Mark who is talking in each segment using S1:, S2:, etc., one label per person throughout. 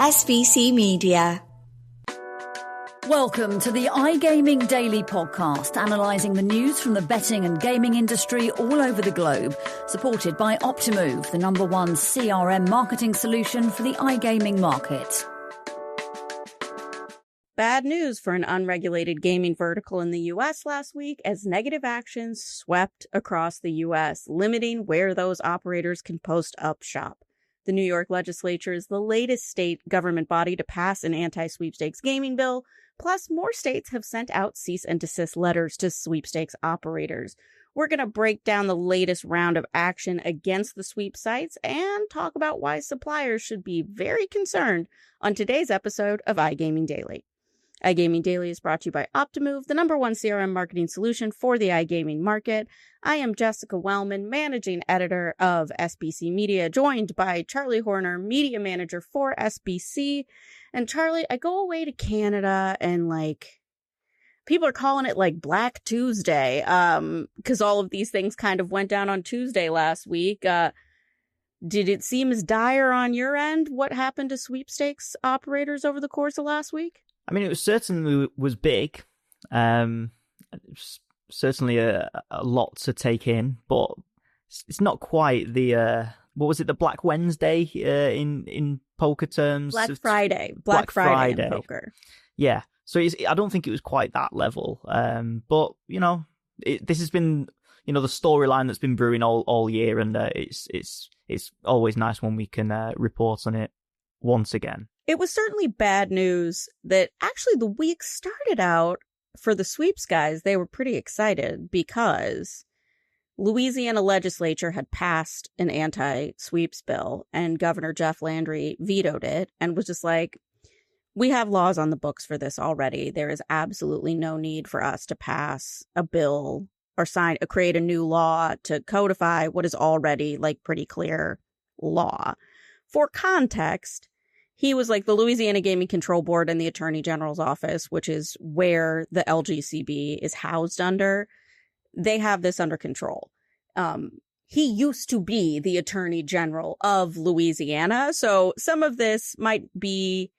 S1: SBC Media.
S2: Welcome to the iGaming Daily Podcast, analysing the news from the betting and gaming industry all over the globe, supported by Optimove, the #1 CRM marketing solution for the iGaming market.
S3: Bad news for an unregulated gaming vertical in the U.S. last week as negative actions swept across the U.S., limiting where those operators can post up shop. The New York legislature is the latest state government body to pass an anti-sweepstakes gaming bill. Plus, more states have sent out cease and desist letters to sweepstakes operators. We're going to break down the latest round of action against the sweep sites and talk about why suppliers should be very concerned on today's episode of iGaming Daily. iGaming Daily is brought to you by Optimove, the #1 CRM marketing solution for the iGaming market. I am Jessica Welman, managing editor of SBC Media, joined by Charlie Horner, media manager for SBC. And Charlie, I go away to Canada and people are calling it Black Tuesday, because all of these things kind of went down on Tuesday last week. Did it seem as dire on your end? What happened to sweepstakes operators over the course of last week?
S4: I mean, it certainly was big. It was certainly a lot to take in, but it's not quite the what was it? The Black Wednesday in poker terms.
S3: Black Friday in poker.
S4: Yeah, so I don't think it was quite that level. But this has been the storyline that's been brewing all year, and it's always nice when we can report on it once again.
S3: It was certainly bad news that actually the week started out for the sweeps guys. They were pretty excited because Louisiana legislature had passed an anti-sweeps bill and Governor Jeff Landry vetoed it and was just like, we have laws on the books for this already. There is absolutely no need for us to pass a bill or create a new law to codify what is already pretty clear law. For context, he was the Louisiana Gaming Control Board and the Attorney General's office, which is where the LGCB is housed under. They have this under control. He used to be the Attorney General of Louisiana. So some of this might be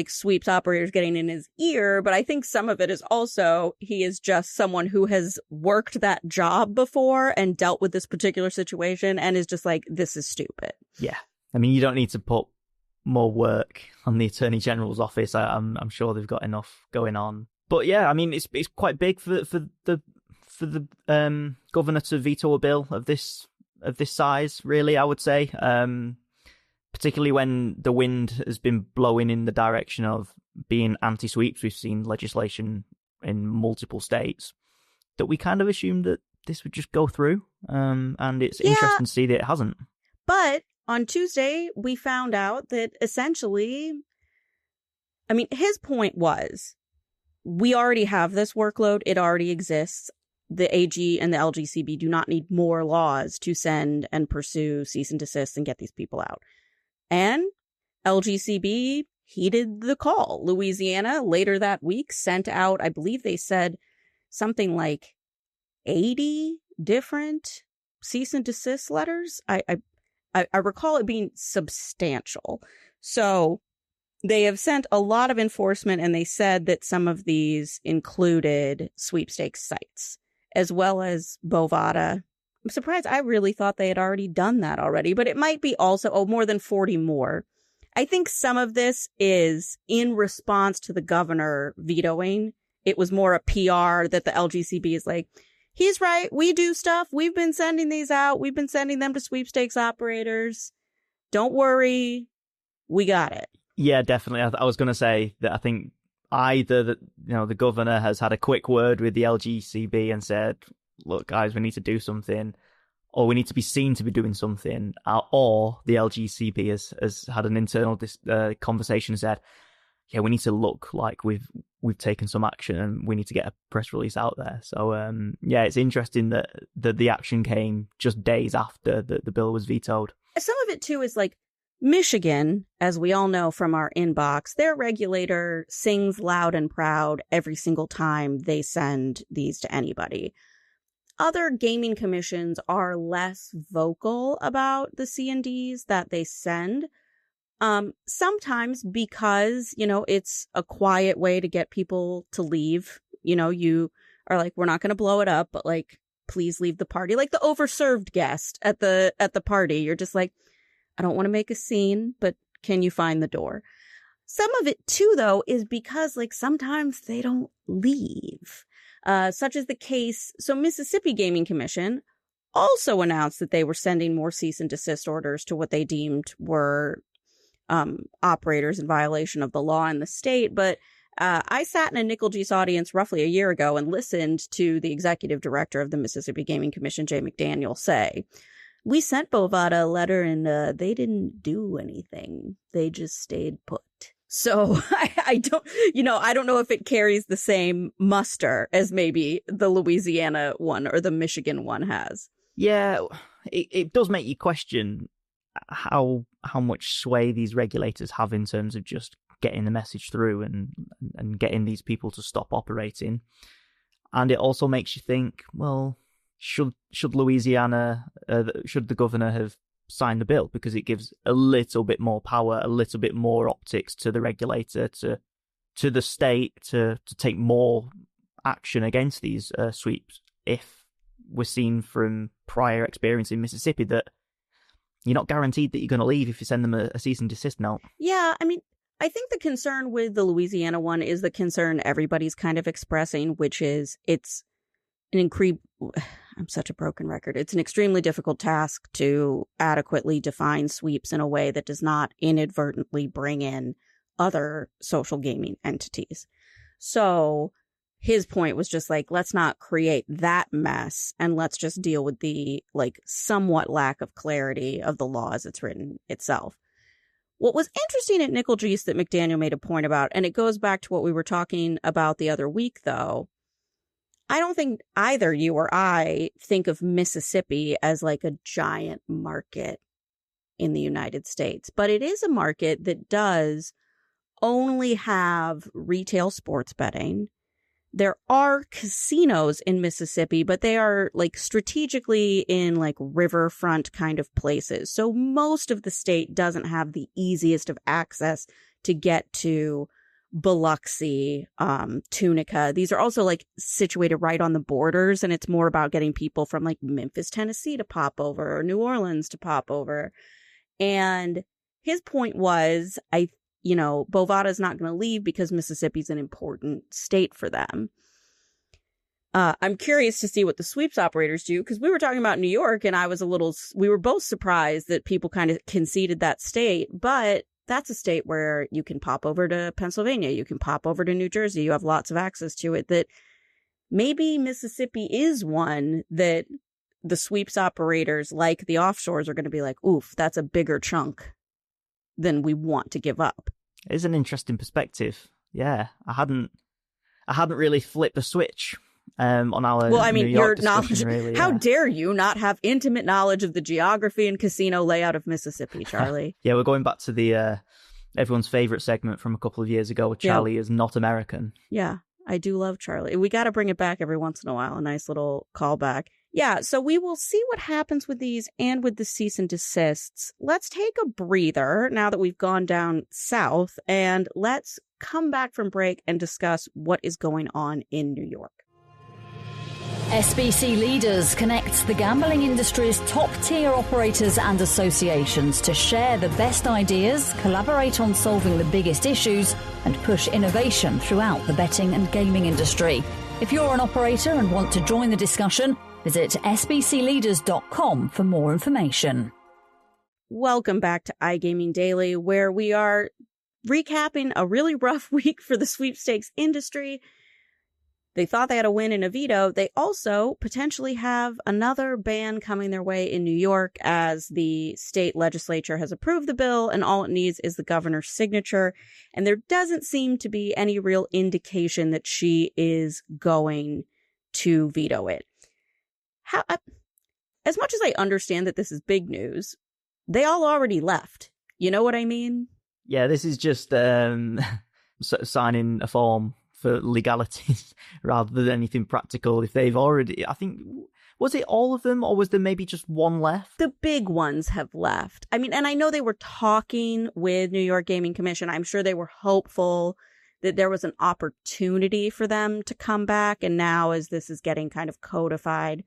S3: sweeps operators getting in his ear, but I think some of it is also he is just someone who has worked that job before and dealt with this particular situation and is just this is stupid.
S4: Yeah. I mean, you don't need to put more work on the Attorney General's office. I'm sure they've got enough going on. But yeah, I mean, it's quite big for the governor to veto a bill of this size. Really, I would say, particularly when the wind has been blowing in the direction of being anti-sweeps. We've seen legislation in multiple states that we kind of assumed that this would just go through. And it's interesting to see that it hasn't.
S3: But on Tuesday, we found out that essentially, his point was, we already have this workload. It already exists. The AG and the LGCB do not need more laws to send and pursue cease and desist and get these people out. And LGCB heeded the call. Louisiana later that week sent out, I believe they said something like 80 different cease and desist letters. I recall it being substantial. So they have sent a lot of enforcement, and they said that some of these included sweepstakes sites, as well as Bovada. I'm surprised. I really thought they had already done that already, but it might be also, more than 40 more. I think some of this is in response to the governor vetoing. It was more a PR that the LGCB is he's right. We do stuff. We've been sending these out. We've been sending them to sweepstakes operators. Don't worry. We got it.
S4: Yeah, definitely. I was going to say that I think either the governor has had a quick word with the LGCB and said, look, guys, we need to do something, or we need to be seen to be doing something, or the LGCB has had an internal conversation and said, yeah, we need to look like we've taken some action and we need to get a press release out there. So, it's interesting that the action came just days after the bill was vetoed.
S3: Some of it, too, is Michigan, as we all know from our inbox, their regulator sings loud and proud every single time they send these to anybody. Other gaming commissions are less vocal about the C&Ds that they send, Sometimes because, it's a quiet way to get people to leave. You are like, we're not going to blow it up, but like, please leave the party. Like the overserved guest at the party. You're just like, I don't want to make a scene, but can you find the door? Some of it too, though, is because like sometimes they don't leave. Such as the case. So Mississippi Gaming Commission also announced that they were sending more cease and desist orders to what they deemed were operators in violation of the law in the state. But I sat in a Nickel Geese audience roughly a year ago and listened to the executive director of the Mississippi Gaming Commission, Jay McDaniel, say, we sent Bovada a letter and they didn't do anything. They just stayed put. So I don't know if it carries the same muster as maybe the Louisiana one or the Michigan one has.
S4: Yeah, it does make you question how much sway these regulators have in terms of just getting the message through and getting these people to stop operating. And it also makes you think, well, should Louisiana, should the governor have signed the bill? Because it gives a little bit more power, a little bit more optics to the regulator, to the state to take more action against these sweeps. If we're seeing from prior experience in Mississippi that you're not guaranteed that you're going to leave if you send them a cease and desist note.
S3: Yeah, I mean, I think the concern with the Louisiana one is the concern everybody's kind of expressing, which is it's an I'm such a broken record. It's an extremely difficult task to adequately define sweeps in a way that does not inadvertently bring in other social gaming entities. So his point was just like, let's not create that mess and let's just deal with the like somewhat lack of clarity of the law as it's written itself. What was interesting at Nickel Geese that McDaniel made a point about, and it goes back to what we were talking about the other week, though, I don't think either you or I think of Mississippi as like a giant market in the United States, but it is a market that does only have retail sports betting. There are casinos in Mississippi, but they are like strategically in like riverfront kind of places. So most of the state doesn't have the easiest of access to get to Biloxi, Tunica. These are also like situated right on the borders, and it's more about getting people from like Memphis, Tennessee to pop over or New Orleans to pop over. And his point was, Bovada's not going to leave because Mississippi's an important state for them. I'm curious to see what the sweeps operators do, because we were talking about New York and we were both surprised that people kind of conceded that state, but that's a state where you can pop over to Pennsylvania, you can pop over to New Jersey, you have lots of access to it, that maybe Mississippi is one that the sweeps operators like the offshores are going to be like, oof, that's a bigger chunk than we want to give up.
S4: It's an interesting perspective. Yeah, I hadn't really flipped the switch on our New York discussion, really.
S3: How dare you not have intimate knowledge of the geography and casino layout of Mississippi, Charlie?
S4: Yeah, we're going back to the everyone's favorite segment from a couple of years ago, where Charlie is not American.
S3: Yeah, I do love Charlie. We got to bring it back every once in a while. A nice little callback. Yeah, so we will see what happens with these and with the cease and desists. Let's take a breather now that we've gone down south, and let's come back from break and discuss what is going on in New York.
S2: SBC Leaders connects the gambling industry's top-tier operators and associations to share the best ideas, collaborate on solving the biggest issues, and push innovation throughout the betting and gaming industry. If you're an operator and want to join the discussion, visit sbcleaders.com for more information.
S3: Welcome back to iGaming Daily, where we are recapping a really rough week for the sweepstakes industry. They thought they had a win and a veto. They also potentially have another ban coming their way in New York, as the state legislature has approved the bill and all it needs is the governor's signature. And there doesn't seem to be any real indication that she is going to veto it. As much as I understand that this is big news, they all already left. You know what I mean?
S4: Yeah, this is just signing a form for legalities rather than anything practical. If they've already, I think, Was it all of them, or was there maybe just one left?
S3: The big ones have left. I mean, and I know they were talking with New York Gaming Commission. I'm sure they were hopeful that there was an opportunity for them to come back. And now, as this is getting kind of codified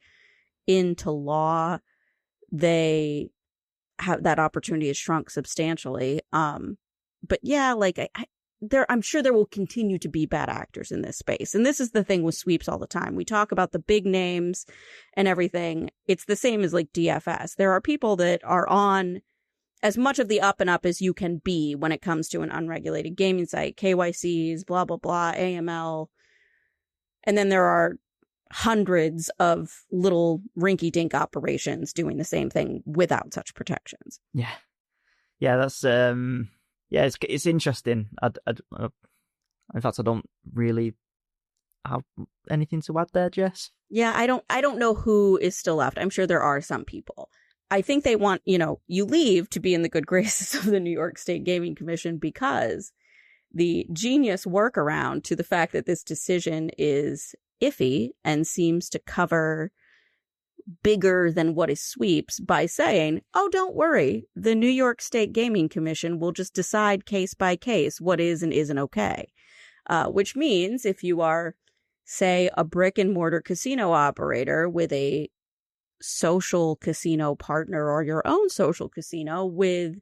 S3: into law, they have that opportunity has shrunk substantially. But yeah, like I'm sure there will continue to be bad actors in this space. And this is the thing with sweeps all the time. We talk about the big names and everything. It's the same as like DFS. There are people that are on as much of the up and up as you can be when it comes to an unregulated gaming site, KYCs, blah, blah, blah, AML. And then there are hundreds of little rinky-dink operations doing the same thing without such protections.
S4: Yeah. Yeah, that's it's interesting. In fact, I don't really have anything to add there, Jess.
S3: Yeah, I don't know who is still left. I'm sure there are some people. I think they want, you leave to be in the good graces of the New York State Gaming Commission, because the genius workaround to the fact that this decision is iffy and seems to cover bigger than what is sweeps by saying, oh, don't worry, the New York State Gaming Commission will just decide case by case what is and isn't okay. Which means if you are, say, a brick and mortar casino operator with a social casino partner or your own social casino with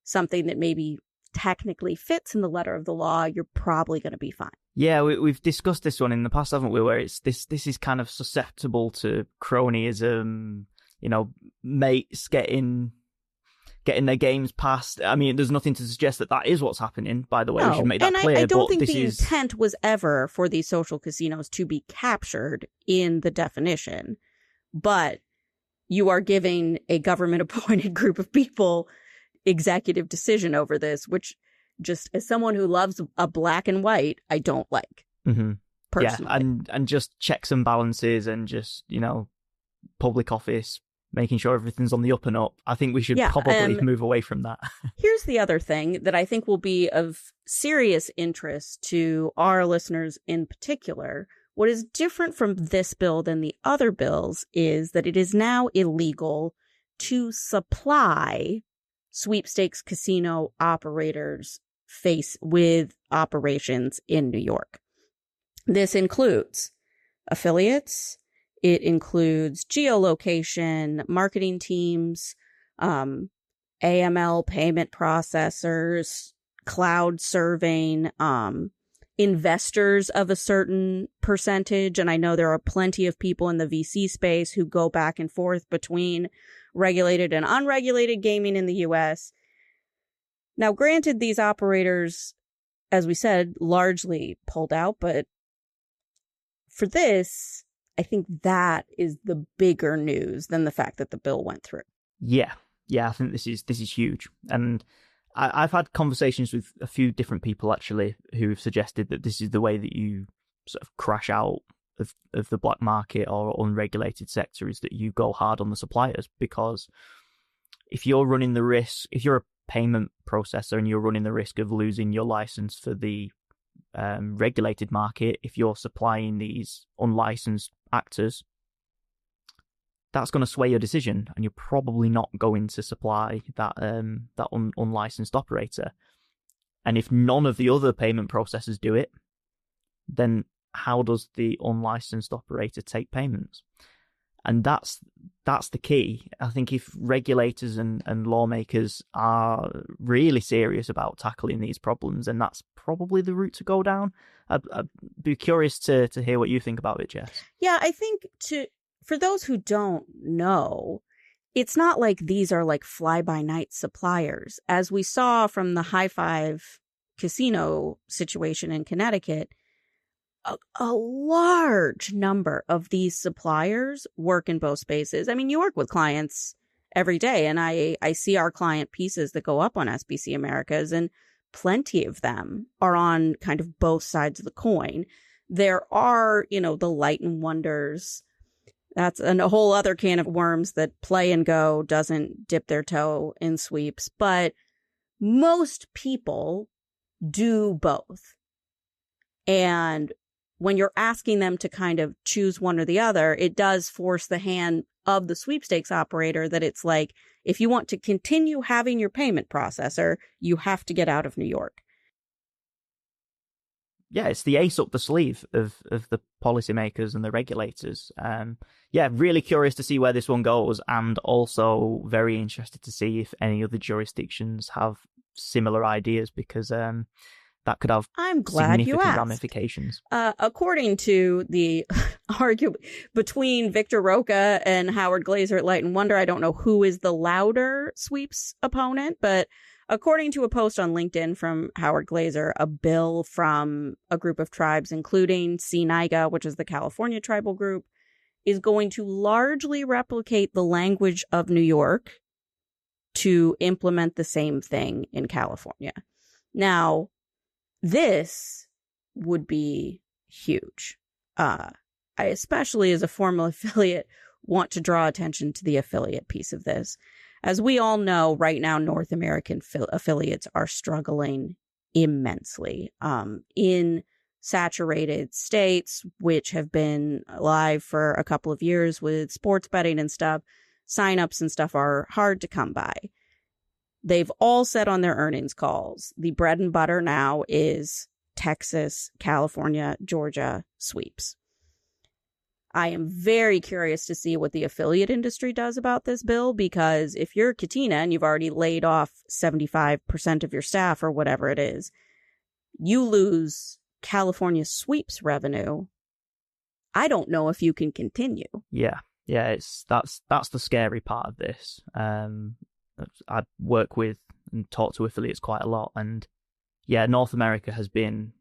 S3: something that maybe technically fits in the letter of the law, you're probably going to be fine.
S4: Yeah, we've discussed this one in the past, haven't we? Where it's this is kind of susceptible to cronyism, mates getting their games passed. I mean, there's nothing to suggest that is what's happening, by the way.
S3: No.
S4: We should make that clear.
S3: I don't think the intent was ever for these social casinos to be captured in the definition. But you are giving a government-appointed group of people executive decision over this, which, just as someone who loves a black and white, I don't like.
S4: Mm-hmm.
S3: Personally.
S4: Yeah, and just checks and balances and just, public office, making sure everything's on the up and up. I think we should probably move away from that.
S3: Here's the other thing that I think will be of serious interest to our listeners in particular. What is different from this bill than the other bills is that it is now illegal to supply sweepstakes casino operators face with operations in New York. This includes affiliates. It includes geolocation, marketing teams, AML payment processors, cloud serving, investors of a certain percentage. And I know there are plenty of people in the VC space who go back and forth between regulated and unregulated gaming in the U.S. Now, granted, these operators, as we said, largely pulled out, but for this, I think that is the bigger news than the fact that the bill went through. Yeah,
S4: I think this is huge. And I've had conversations with a few different people, actually, who've suggested that this is the way that you sort of crash out of the black market or unregulated sector, is that you go hard on the suppliers. Because if you're running the risk, if you're a payment processor and you're running the risk of losing your license for the regulated market, if you're supplying these unlicensed actors, that's going to sway your decision, and you're probably not going to supply that unlicensed operator. And if none of the other payment processors do it, then how does the unlicensed operator take payments? And that's the key. I think if regulators and lawmakers are really serious about tackling these problems, then that's probably the route to go down. I'd be curious to hear what you think about it, Jess.
S3: Yeah, I think for those who don't know, it's not like these are like fly-by-night suppliers. As we saw from the High Five casino situation in Connecticut, a large number of these suppliers work in both spaces. I mean, you work with clients every day, and I see our client pieces that go up on SBC Americas, and plenty of them are on kind of both sides of the coin. There are, the light and wonders. That's a whole other can of worms that Play and Go doesn't dip their toe in sweeps, but most people do both. And when you're asking them to kind of choose one or the other, it does force the hand of the sweepstakes operator that it's like, if you want to continue having your payment processor, you have to get out of New York.
S4: Yeah, it's the ace up the sleeve of the policymakers and the regulators. Yeah, really curious to see where this one goes, and also very interested to see if any other jurisdictions have similar ideas, because that could have significant ramifications.
S3: According to the argument between Victor Rocha and Howard Glazer at Light and Wonder, I don't know who is the louder sweeps opponent, but according to a post on LinkedIn from Howard Glazer, a bill from a group of tribes, including CNIGA, which is the California tribal group, is going to largely replicate the language of New York to implement the same thing in California. Now, this would be huge. I, especially as a former affiliate, want to draw attention to the affiliate piece of this. As we all know, right now, North American affiliates are struggling immensely in saturated states, which have been alive for a couple of years with sports betting and stuff. Signups and stuff are hard to come by. They've all said on their earnings calls, the bread and butter now is Texas, California, Georgia sweeps. I am very curious to see what the affiliate industry does about this bill, because if you're Katina and you've already laid off 75% of your staff or whatever it is, you lose California sweeps revenue. I don't know if you can continue.
S4: Yeah, that's the scary part of this. I work with and talk to affiliates quite a lot, and yeah, North America has been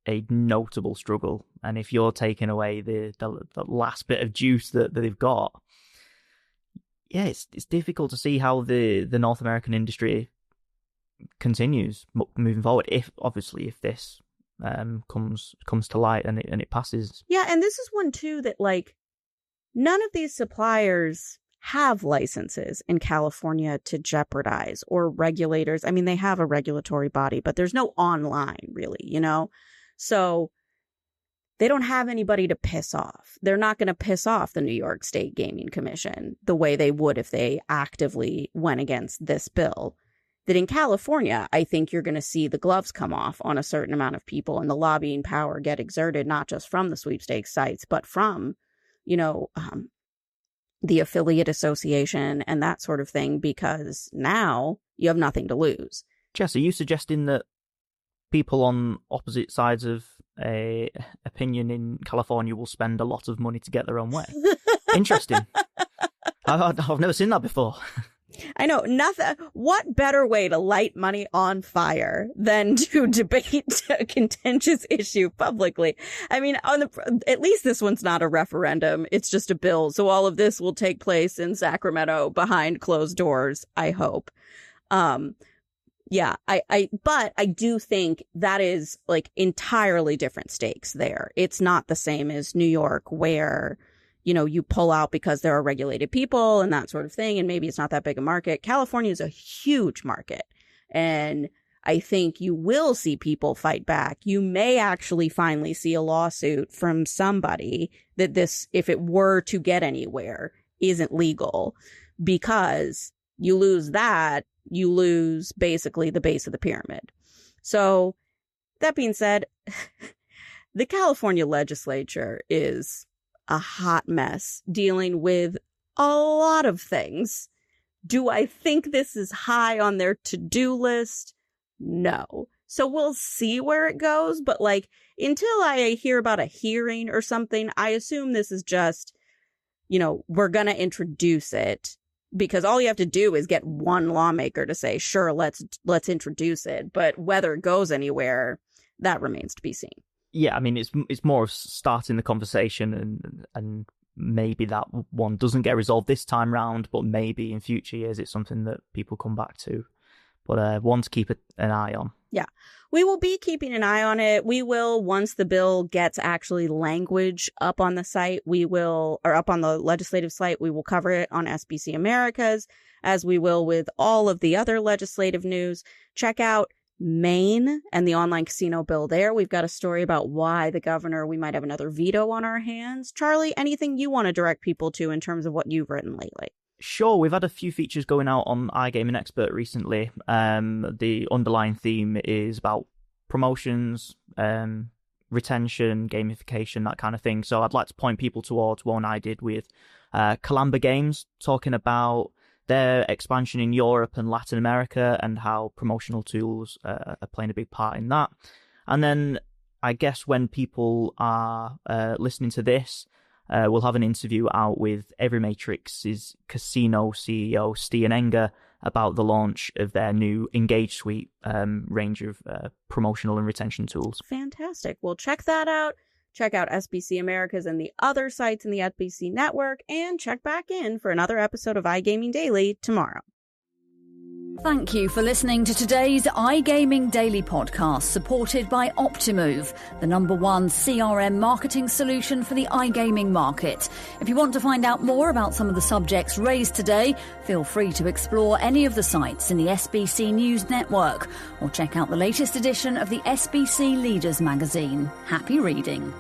S4: a notable struggle, and if you're taking away the last bit of juice that they've got, yeah, it's difficult to see how the North American industry continues moving forward. If this comes to light and it passes.
S3: Yeah, and this is one too that, like, none of these suppliers have licenses in California to jeopardize, or regulators. I mean, they have a regulatory body, but there's no online really, you know? So they don't have anybody to piss off. They're not going to piss off the New York State Gaming Commission the way they would if they actively went against this bill. That in California, I think you're going to see the gloves come off on a certain amount of people, and the lobbying power get exerted, not just from the sweepstakes sites, but from, the affiliate association and that sort of thing, because now you have nothing to lose.
S4: Jess, are you suggesting that people on opposite sides of a opinion in California will spend a lot of money to get their own way? Interesting. I've never seen that before.
S3: I know, nothing. What better way to light money on fire than to debate a contentious issue publicly? I mean, at least this one's not a referendum. It's just a bill. So all of this will take place in Sacramento behind closed doors, I hope. Yeah, but I do think that is like entirely different stakes there. It's not the same as New York, where, you pull out because there are regulated people and that sort of thing, and maybe it's not that big a market. California is a huge market, and I think you will see people fight back. You may actually finally see a lawsuit from somebody that this, if it were to get anywhere, isn't legal, because you lose that, you lose basically the base of the pyramid. So that being said, the California legislature is a hot mess dealing with a lot of things. Do I think this is high on their to-do list? No. So we'll see where it goes. But until I hear about a hearing or something, I assume this is just, we're going to introduce it, because all you have to do is get one lawmaker to say, sure, let's introduce it. But whether it goes anywhere, that remains to be seen.
S4: Yeah, I mean, it's more of starting the conversation, and maybe that one doesn't get resolved this time round, but maybe in future years it's something that people come back to. But one to keep an eye on. Yeah,
S3: we will be keeping an eye on it. We will, once the bill gets actually language up on the site, or up on the legislative site, we will cover it on SBC Americas, as we will with all of the other legislative news. Check out Maine and the online casino bill there. We've got a story about why the governor, we might have another veto on our hands. Charlie, anything you want to direct people to in terms of what you've written lately?
S4: Sure, we've had a few features going out on iGaming Expert recently. The underlying theme is about promotions, retention, gamification, that kind of thing. So I'd like to point people towards one I did with Calamba Games, talking about their expansion in Europe and Latin America and how promotional tools are playing a big part in that. And then I guess when people are listening to this, we'll have an interview out with Every Matrix's casino CEO, Stian Enger, about the launch of their new Engage Suite range of promotional and retention tools.
S3: Fantastic. Well, check that out. Check out SBC Americas and the other sites in the SBC network, and check back in for another episode of iGaming Daily tomorrow.
S2: Thank you for listening to today's iGaming Daily podcast, supported by Optimove, the #1 CRM marketing solution for the iGaming market. If you want to find out more about some of the subjects raised today, feel free to explore any of the sites in the SBC News network or check out the latest edition of the SBC Leaders magazine. Happy reading.